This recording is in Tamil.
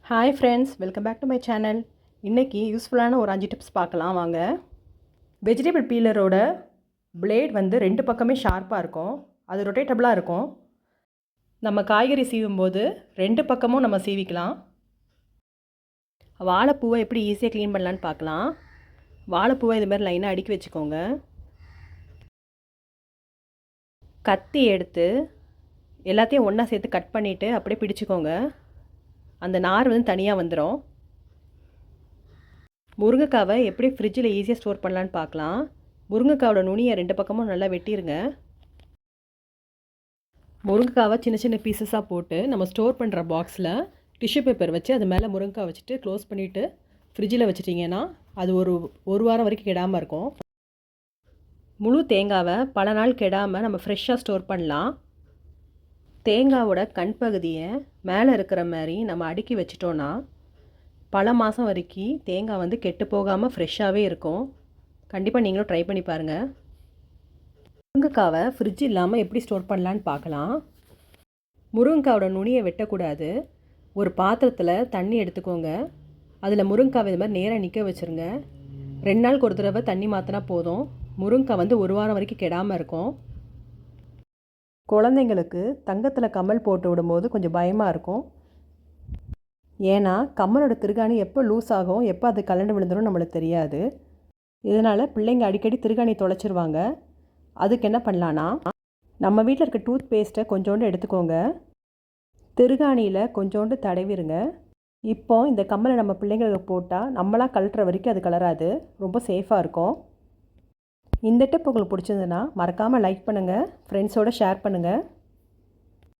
Hi friends, welcome back to my channel. இன்றைக்கி யூஸ்ஃபுல்லான ஒரு 5 டிப்ஸ் பார்க்கலாம் வாங்க. வெஜிடபிள் பீலரோட பிளேட் வந்து 2 பக்கமே ஷார்ப்பாக இருக்கும். அது ரொட்டேட்டபிளாக இருக்கும். நம்ம காய்கறி சீவும்போது 2 பக்கமும் நம்ம சீவிக்கலாம். வாழைப்பூவை எப்படி ஈஸியாக க்ளீன் பண்ணலான்னு பார்க்கலாம். வாழைப்பூவை இது மாதிரி லைனாக அடுக்கி வச்சுக்கோங்க. கத்தி எடுத்து எல்லாத்தையும் ஒன்றா சேர்த்து கட் பண்ணிவிட்டு அப்படியே பிடிச்சிக்கோங்க. அந்த நார் வந்து தனியாக வந்துடும். முருங்கைக்காவை எப்படி ஃப்ரிட்ஜில் ஈஸியாக ஸ்டோர் பண்ணலான்னு பார்க்கலாம். முருங்கைக்காவோட நுனியை 2 பக்கமும் நல்லா வெட்டிடுங்க. முருங்கைக்காவை சின்ன சின்ன பீசஸாக போட்டு நம்ம ஸ்டோர் பண்ணுற பாக்ஸில் டிஷ்யூ பேப்பர் வச்சு அது மேலே முருங்கைக்காய் வச்சுட்டு க்ளோஸ் பண்ணிவிட்டு ஃப்ரிட்ஜில் வச்சுட்டிங்கன்னா அது ஒரு வாரம் வரைக்கும் கெடாமல் இருக்கும். முழு தேங்காவை பல நாள் கெடாமல் நம்ம ஃப்ரெஷ்ஷாக ஸ்டோர் பண்ணலாம். தேங்காவோட கண் பகுதியை மேலே இருக்கிற மாதிரி நம்ம அடுக்கி வச்சிட்டோன்னா பல மாதம் வரைக்கும் தேங்காய் வந்து கெட்டு போகாமல் ஃப்ரெஷ்ஷாகவே இருக்கும். கண்டிப்பாக நீங்களும் ட்ரை பண்ணி பாருங்கள். முருங்கைக்காவை ஃப்ரிட்ஜ் இல்லாமல் எப்படி ஸ்டோர் பண்ணலான்னு பார்க்கலாம். முருங்கைக்காவோட நுனியை வெட்டக்கூடாது. ஒரு பாத்திரத்தில் தண்ணி எடுத்துக்கோங்க. அதில் முருங்கைக்காவை இது மாதிரி நேராக நிற்க வச்சுருங்க. 2 நாளுக்கு ஒரு தடவை தண்ணி மாற்றினா போதும். முருங்கைக்காய் வந்து ஒரு வாரம் வரைக்கும் கெடாமல் இருக்கும். குழந்தைங்களுக்கு தங்கத்தில் கம்மல் போட்டு விடும்போது கொஞ்சம் பயமாக இருக்கும். ஏன்னா கம்மலோட திருகாணி எப்போ லூஸ் ஆகும், எப்போ அது கலண்டு விழுந்துடும் நம்மளுக்கு தெரியாது. இதனால் பிள்ளைங்க அடிக்கடி திருகாணி தொலைச்சிருவாங்க. அதுக்கு என்ன பண்ணலான்னா, நம்ம வீட்டில் இருக்க டூத் பேஸ்ட்டை கொஞ்சோண்டு எடுத்துக்கோங்க. திருகாணியில் கொஞ்சோண்டு தடவிடுங்க. இப்போ இந்த கம்மலை நம்ம பிள்ளைங்களுக்கு போட்டால் நம்மளாம் கழட்டுற வரைக்கும் அது கலராது. ரொம்ப சேஃபாக இருக்கும். இந்த டிப் உங்களுக்கு பிடிச்சிருந்துன்னா மறக்காமல் லைக் பண்ணுங்கள், ஃப்ரெண்ட்ஸோடு ஷேர் பண்ணுங்கள்.